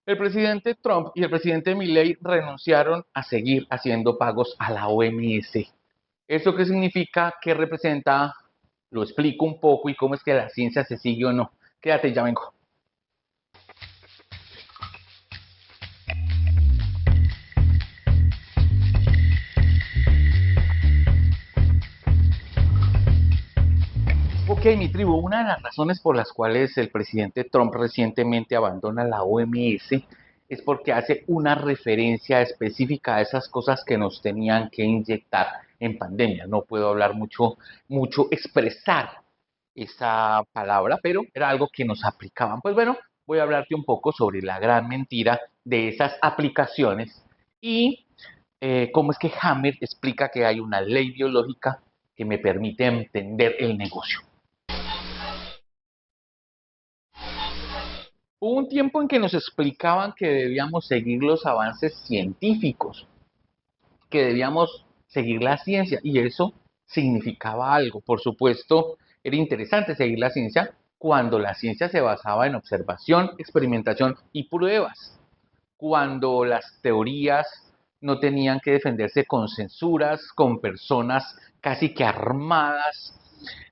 El presidente Trump y el presidente Milley renunciaron a seguir haciendo pagos a la OMS. ¿Eso qué significa? ¿Qué representa? Lo explico un poco y cómo es que la ciencia se sigue o no. Quédate, ya vengo. Ok, mi tribu, una de las razones por las cuales el presidente Trump recientemente abandona la OMS es porque hace una referencia específica a esas cosas que nos tenían que inyectar en pandemia. No puedo hablar mucho expresar esa palabra, pero era algo que nos aplicaban. Pues bueno, voy a hablarte un poco sobre la gran mentira de esas aplicaciones y cómo es que Hammer explica que hay una ley biológica que me permite entender el negocio. Hubo un tiempo en que nos explicaban que debíamos seguir los avances científicos, que debíamos seguir la ciencia y eso significaba algo. Por supuesto, era interesante seguir la ciencia cuando la ciencia se basaba en observación, experimentación y pruebas, cuando las teorías no tenían que defenderse con censuras, con personas casi que armadas,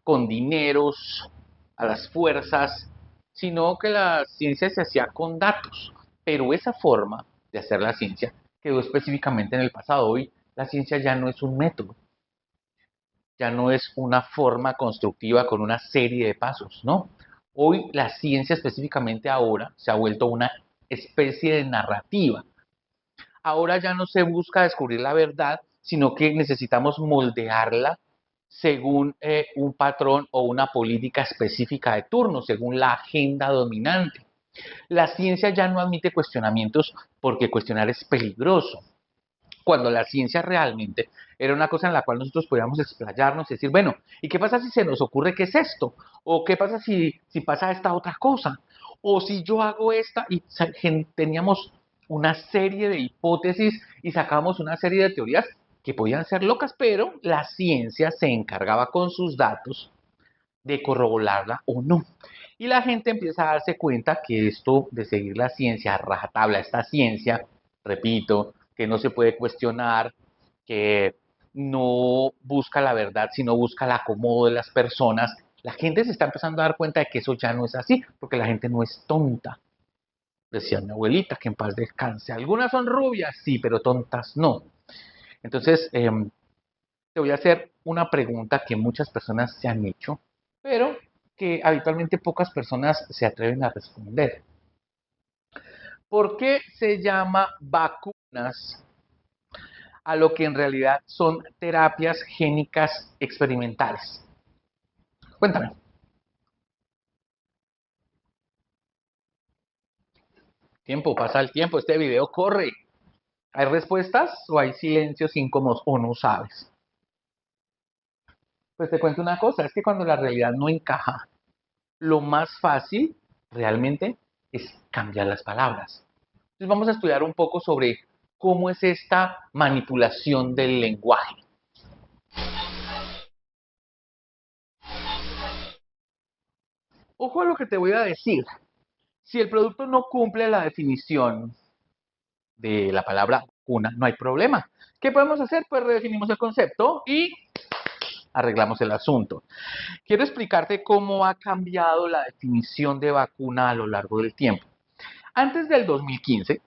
con dineros a las fuerzas, sino que la ciencia se hacía con datos. Pero esa forma de hacer la ciencia quedó específicamente en el pasado. Hoy la ciencia ya no es un método, ya no es una forma constructiva con una serie de pasos, ¿no? Hoy la ciencia específicamente ahora se ha vuelto una especie de narrativa. Ahora ya no se busca descubrir la verdad, sino que necesitamos moldearla según un patrón o una política específica de turno, según la agenda dominante. La ciencia ya no admite cuestionamientos porque cuestionar es peligroso. Cuando la ciencia realmente era una cosa en la cual nosotros podíamos explayarnos y decir, bueno, ¿y qué pasa si se nos ocurre qué es esto? ¿O qué pasa si pasa esta otra cosa? ¿O si yo hago esta? Y teníamos una serie de hipótesis y sacábamos una serie de teorías que podían ser locas, pero la ciencia se encargaba con sus datos de corroborarla o no. Y la gente empieza a darse cuenta que esto de seguir la ciencia a rajatabla, esta ciencia, repito, que no se puede cuestionar, que no busca la verdad, sino busca el acomodo de las personas, la gente se está empezando a dar cuenta de que eso ya no es así, porque la gente no es tonta. Decía mi abuelita, que en paz descanse. Algunas son rubias, sí, pero tontas no. Entonces, te voy a hacer una pregunta que muchas personas se han hecho, pero que habitualmente pocas personas se atreven a responder. ¿Por qué se llama vacunas a lo que en realidad son terapias génicas experimentales? Cuéntame. Tiempo, pasa el tiempo, este video corre. ¿Hay respuestas o hay silencios incómodos o no sabes? Pues te cuento una cosa, es que cuando la realidad no encaja, lo más fácil realmente es cambiar las palabras. Entonces vamos a estudiar un poco sobre cómo es esta manipulación del lenguaje. Ojo a lo que te voy a decir. Si el producto no cumple la definición de la palabra vacuna, no hay problema. ¿Qué podemos hacer? Pues redefinimos el concepto y arreglamos el asunto. Quiero explicarte cómo ha cambiado la definición de vacuna a lo largo del tiempo. Antes del 2015,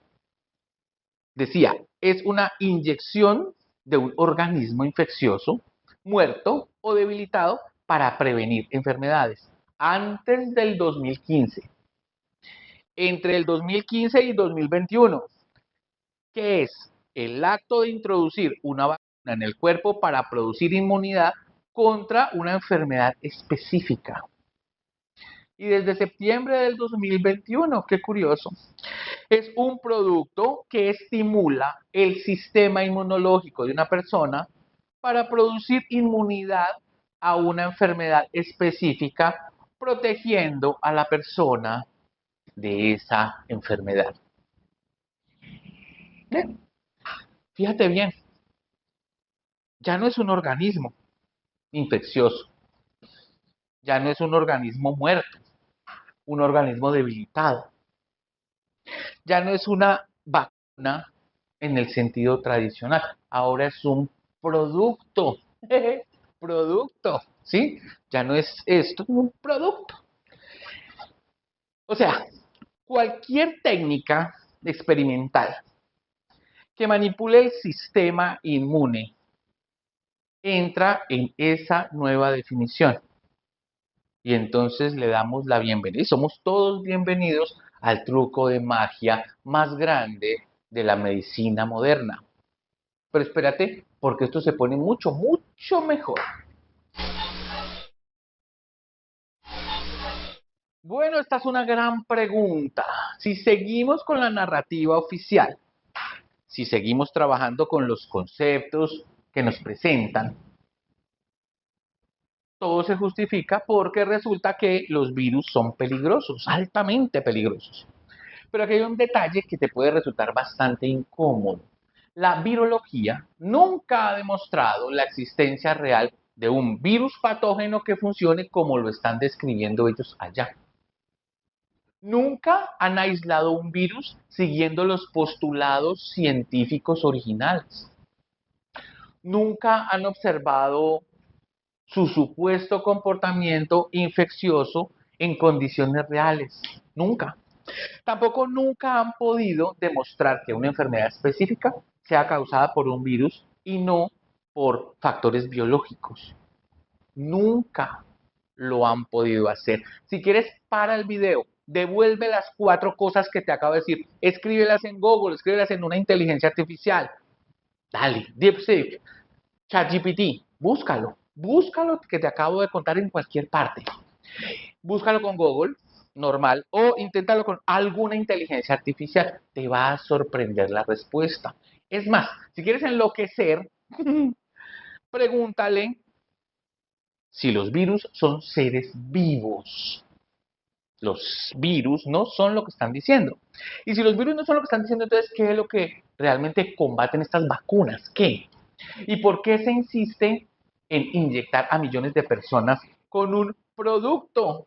decía, es una inyección de un organismo infeccioso, muerto o debilitado para prevenir enfermedades. Antes del 2015. Entre el 2015 y 2021, que es el acto de introducir una vacuna en el cuerpo para producir inmunidad contra una enfermedad específica. Y desde septiembre del 2021, qué curioso, es un producto que estimula el sistema inmunológico de una persona para producir inmunidad a una enfermedad específica, protegiendo a la persona de esa enfermedad. Bien, fíjate bien, ya no es un organismo infeccioso, ya no es un organismo muerto, un organismo debilitado. Ya no es una vacuna en el sentido tradicional, ahora es un producto, producto, ¿sí? Ya no es esto, es un producto. O sea, cualquier técnica experimental que manipule el sistema inmune entra en esa nueva definición. Y entonces le damos la bienvenida. Y somos todos bienvenidos al truco de magia más grande de la medicina moderna. Pero espérate, porque esto se pone mucho, mucho mejor. Bueno, esta es una gran pregunta. Si seguimos con la narrativa oficial, si seguimos trabajando con los conceptos que nos presentan, todo se justifica porque resulta que los virus son peligrosos, altamente peligrosos. Pero aquí hay un detalle que te puede resultar bastante incómodo. La virología nunca ha demostrado la existencia real de un virus patógeno que funcione como lo están describiendo ellos allá. Nunca han aislado un virus siguiendo los postulados científicos originales. Nunca han observado su supuesto comportamiento infeccioso en condiciones reales. Nunca. Tampoco nunca han podido demostrar que una enfermedad específica sea causada por un virus y no por factores biológicos. Nunca lo han podido hacer. Si quieres, para el video, devuelve las 4 cosas que te acabo de decir, escríbelas en Google, escríbelas en una inteligencia artificial. Dale, DeepSeek, ChatGPT, búscalo que te acabo de contar en cualquier parte. Búscalo con Google, normal, o inténtalo con alguna inteligencia artificial. Te va a sorprender la respuesta. Es más, si quieres enloquecer, pregúntale si los virus son seres vivos. Los virus no son lo que están diciendo. Y si los virus no son lo que están diciendo, entonces, ¿qué es lo que realmente combaten estas vacunas? ¿Qué? ¿Y por qué se insiste en inyectar a millones de personas con un producto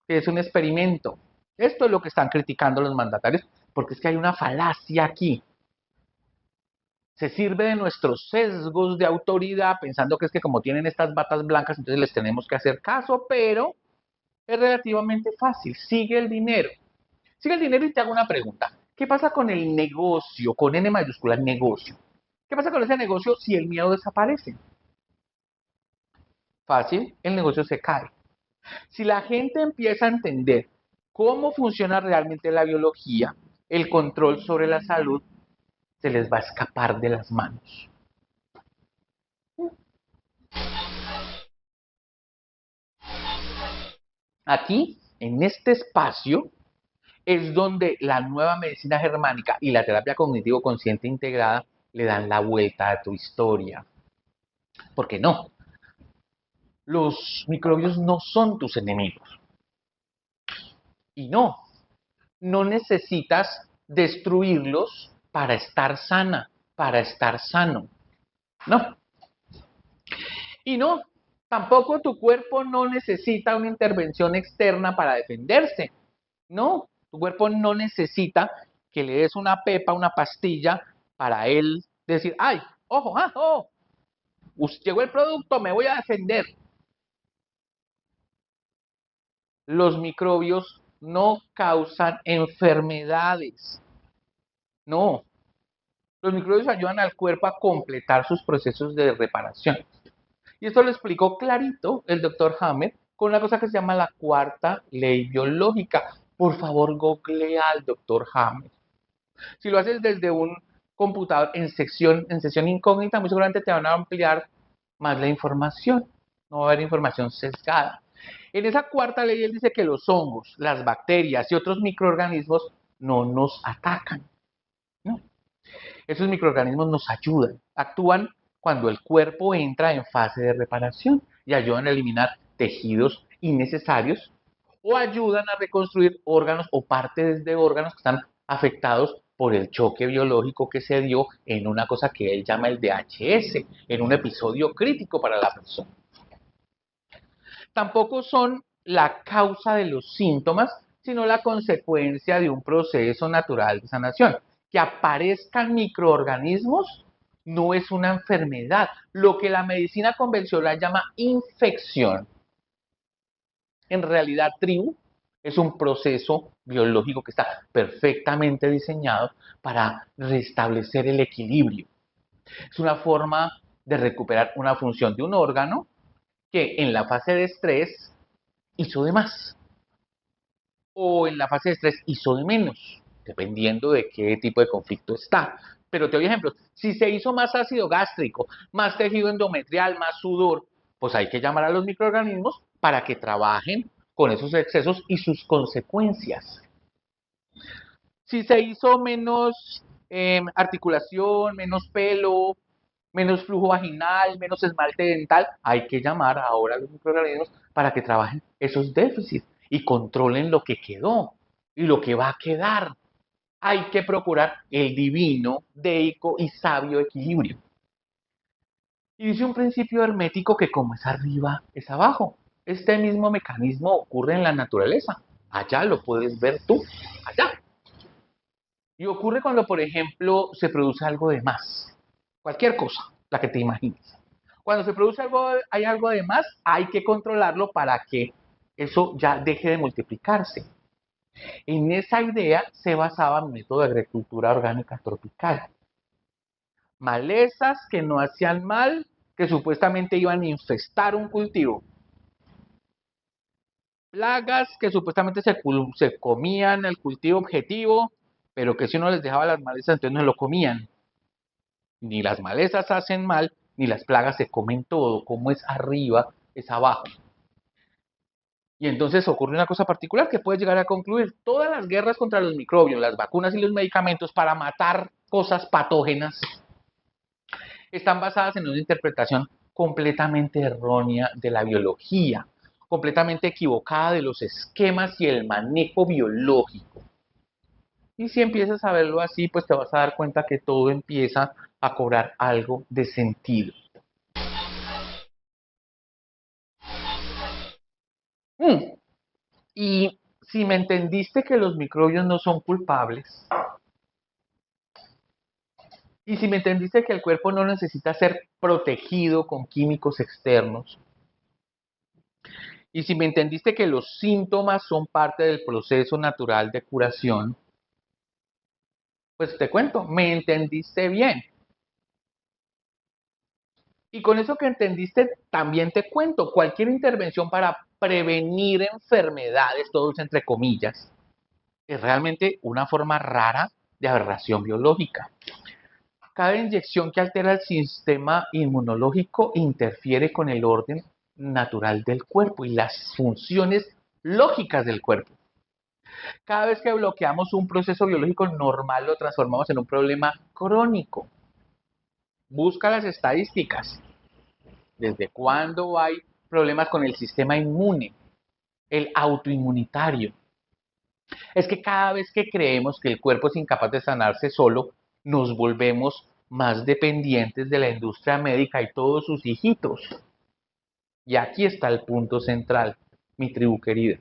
que es un experimento? Esto es lo que están criticando los mandatarios, porque es que hay una falacia aquí. Se sirve de nuestros sesgos de autoridad, pensando que es que como tienen estas batas blancas, entonces les tenemos que hacer caso, pero es relativamente fácil. Sigue el dinero. Sigue el dinero y te hago una pregunta. ¿Qué pasa con el negocio, con N mayúscula, negocio? ¿Qué pasa con ese negocio si el miedo desaparece? Fácil, el negocio se cae. Si la gente empieza a entender cómo funciona realmente la biología, el control sobre la salud se les va a escapar de las manos. Aquí, en este espacio, es donde la nueva medicina germánica y la terapia cognitivo-consciente integrada le dan la vuelta a tu historia. ¿Por qué no? Los microbios no son tus enemigos. Y no necesitas destruirlos para estar sana, para estar sano. No. Y no, tampoco tu cuerpo no necesita una intervención externa para defenderse. No, tu cuerpo no necesita que le des una pepa, una pastilla para él decir, ay, ojo, ojo, llegó el producto, me voy a defender. Los microbios no causan enfermedades. No, los microbios ayudan al cuerpo a completar sus procesos de reparación. Y esto lo explicó clarito el doctor Hammer con una cosa que se llama la cuarta ley biológica. Por favor, googlea al doctor Hammer. Si lo haces desde un computador en sesión incógnita, muy seguramente te van a ampliar más la información. No va a haber información sesgada. En esa cuarta ley él dice que los hongos, las bacterias y otros microorganismos no nos atacan. ¿No? Esos microorganismos nos ayudan, actúan cuando el cuerpo entra en fase de reparación y ayudan a eliminar tejidos innecesarios o ayudan a reconstruir órganos o partes de órganos que están afectados por el choque biológico que se dio en una cosa que él llama el VHS, en un episodio crítico para la persona. Tampoco son la causa de los síntomas, sino la consecuencia de un proceso natural de sanación. Que aparezcan microorganismos no es una enfermedad. Lo que la medicina convencional llama infección, en realidad, tribu, es un proceso biológico que está perfectamente diseñado para restablecer el equilibrio. Es una forma de recuperar una función de un órgano que en la fase de estrés hizo de más o en la fase de estrés hizo de menos, dependiendo de qué tipo de conflicto está. Pero te doy ejemplos. Si se hizo más ácido gástrico, más tejido endometrial, más sudor, pues hay que llamar a los microorganismos para que trabajen con esos excesos y sus consecuencias. Si se hizo menos articulación, menos pelo, menos flujo vaginal, menos esmalte dental, hay que llamar ahora a los microorganismos para que trabajen esos déficits y controlen lo que quedó y lo que va a quedar. Hay que procurar el divino, deico y sabio equilibrio. Y dice un principio hermético que como es arriba, es abajo. Este mismo mecanismo ocurre en la naturaleza. Allá lo puedes ver tú, allá. Y ocurre cuando, por ejemplo, se produce algo de más. Cualquier cosa, la que te imagines. Cuando se produce algo, hay algo de más, hay que controlarlo para que eso ya deje de multiplicarse. En esa idea se basaba mi método de agricultura orgánica tropical. Malezas que no hacían mal, que supuestamente iban a infestar un cultivo. Plagas que supuestamente se comían el cultivo objetivo, pero que si uno les dejaba las malezas, entonces no lo comían. Ni las malezas hacen mal, ni las plagas se comen todo. Como es arriba, es abajo. Y entonces ocurre una cosa particular que puede llegar a concluir. Todas las guerras contra los microbios, las vacunas y los medicamentos para matar cosas patógenas están basadas en una interpretación completamente errónea de la biología, completamente equivocada de los esquemas y el manejo biológico. Y si empiezas a verlo así, pues te vas a dar cuenta que todo empieza a cobrar algo de sentido. Mm. Y si me entendiste que los microbios no son culpables, y si me entendiste que el cuerpo no necesita ser protegido con químicos externos, y si me entendiste que los síntomas son parte del proceso natural de curación, pues te cuento, me entendiste bien. Y con eso que entendiste, también te cuento, cualquier intervención para prevenir enfermedades, todos entre comillas, es realmente una forma rara de aberración biológica. Cada inyección que altera el sistema inmunológico interfiere con el orden natural del cuerpo y las funciones lógicas del cuerpo. Cada vez que bloqueamos un proceso biológico normal, lo transformamos en un problema crónico. Busca las estadísticas. ¿Desde cuándo hay problemas con el sistema inmune, el autoinmunitario? Es que cada vez que creemos que el cuerpo es incapaz de sanarse solo, nos volvemos más dependientes de la industria médica y todos sus hijitos. Y aquí está el punto central, mi tribu querida.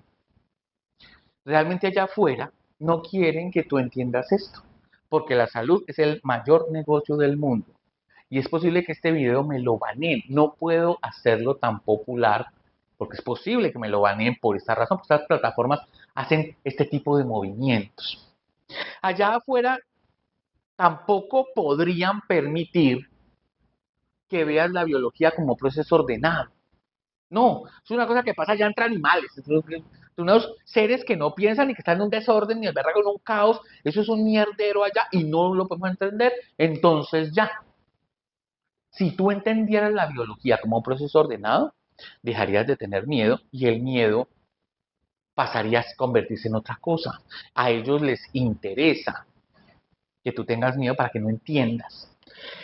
Realmente allá afuera no quieren que tú entiendas esto, porque la salud es el mayor negocio del mundo. Y es posible que este video me lo baneen. No puedo hacerlo tan popular porque es posible que me lo baneen por esta razón, porque estas plataformas hacen este tipo de movimientos. Allá afuera tampoco podrían permitir que veas la biología como proceso ordenado. No, es una cosa que pasa ya entre animales. Son unos seres que no piensan y que están en un desorden y el berraco en un caos. Eso es un mierdero allá y no lo podemos entender. Entonces ya, si tú entendieras la biología como un proceso ordenado, dejarías de tener miedo y el miedo pasaría a convertirse en otra cosa. A ellos les interesa que tú tengas miedo para que no entiendas.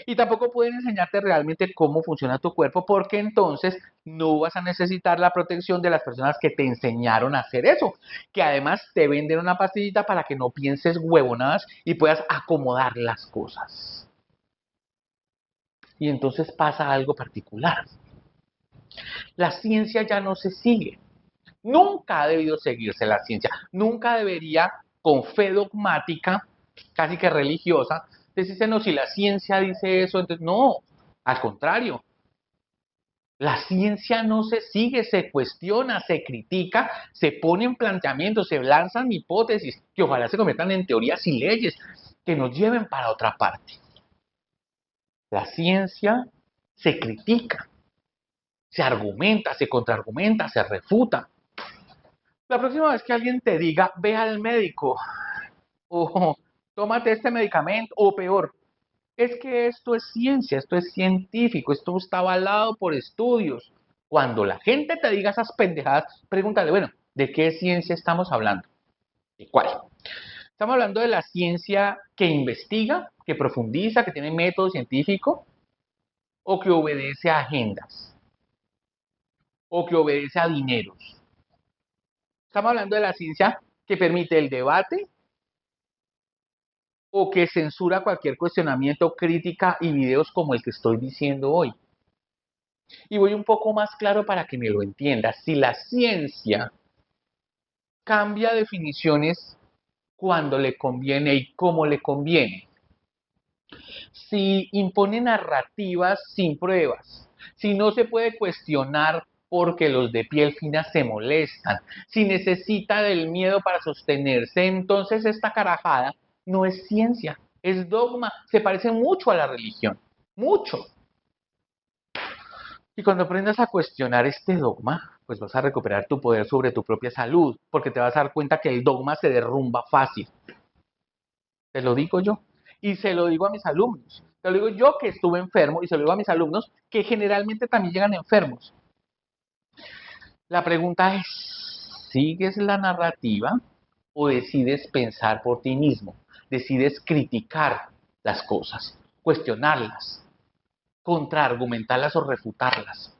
Y tampoco pueden enseñarte realmente cómo funciona tu cuerpo porque entonces no vas a necesitar la protección de las personas que te enseñaron a hacer eso, que además te venden una pastillita para que no pienses huevonadas y puedas acomodar las cosas. Y entonces pasa algo particular. La ciencia ya no se sigue. Nunca ha debido seguirse la ciencia. Nunca debería, con fe dogmática, casi que religiosa, decirse, no, si la ciencia dice eso, entonces no. Al contrario, la ciencia no se sigue, se cuestiona, se critica, se ponen planteamientos, se lanzan hipótesis que ojalá se conviertan en teorías y leyes que nos lleven para otra parte. La ciencia se critica, se argumenta, se contraargumenta, se refuta. La próxima vez que alguien te diga, ve al médico o tómate este medicamento o peor, es que esto es ciencia, esto es científico, esto está avalado por estudios. Cuando la gente te diga esas pendejadas, pregúntale, bueno, ¿de qué ciencia estamos hablando? ¿De cuál? ¿Estamos hablando de la ciencia que investiga, que profundiza, que tiene método científico? ¿O que obedece a agendas? ¿O que obedece a dineros? ¿Estamos hablando de la ciencia que permite el debate o que censura cualquier cuestionamiento, crítica y videos como el que estoy diciendo hoy? Y voy un poco más claro para que me lo entiendas. Si la ciencia cambia definiciones cuando le conviene y cómo le conviene, si impone narrativas sin pruebas, si no se puede cuestionar porque los de piel fina se molestan, si necesita del miedo para sostenerse, entonces esta carajada no es ciencia, es dogma, se parece mucho a la religión, mucho. Y cuando aprendas a cuestionar este dogma, pues vas a recuperar tu poder sobre tu propia salud, porque te vas a dar cuenta que el dogma se derrumba fácil. Te lo digo yo. Y se lo digo a mis alumnos. Te lo digo yo que estuve enfermo y se lo digo a mis alumnos que generalmente también llegan enfermos. La pregunta es, ¿sigues la narrativa o decides pensar por ti mismo? Decides criticar las cosas, cuestionarlas, contraargumentarlas o refutarlas.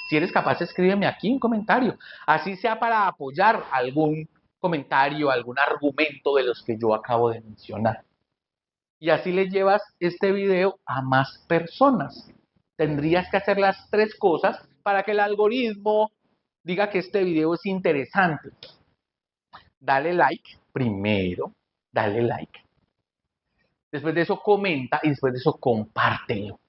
Si eres capaz, escríbeme aquí un comentario. Así sea para apoyar algún comentario, algún argumento de los que yo acabo de mencionar. Y así le llevas este video a más personas. Tendrías que hacer las tres cosas para que el algoritmo diga que este video es interesante. Dale like primero, dale like. Después de eso comenta y después de eso compártelo.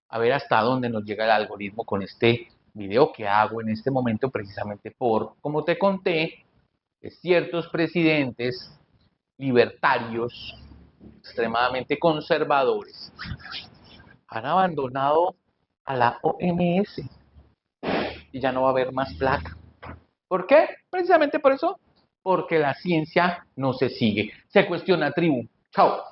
A ver hasta dónde nos llega el algoritmo con este video que hago en este momento precisamente por, como te conté, ciertos presidentes libertarios extremadamente conservadores han abandonado a la OMS y ya no va a haber más plata. ¿Por qué? Precisamente por eso, porque la ciencia no se sigue. Se cuestiona, tribu. Chao.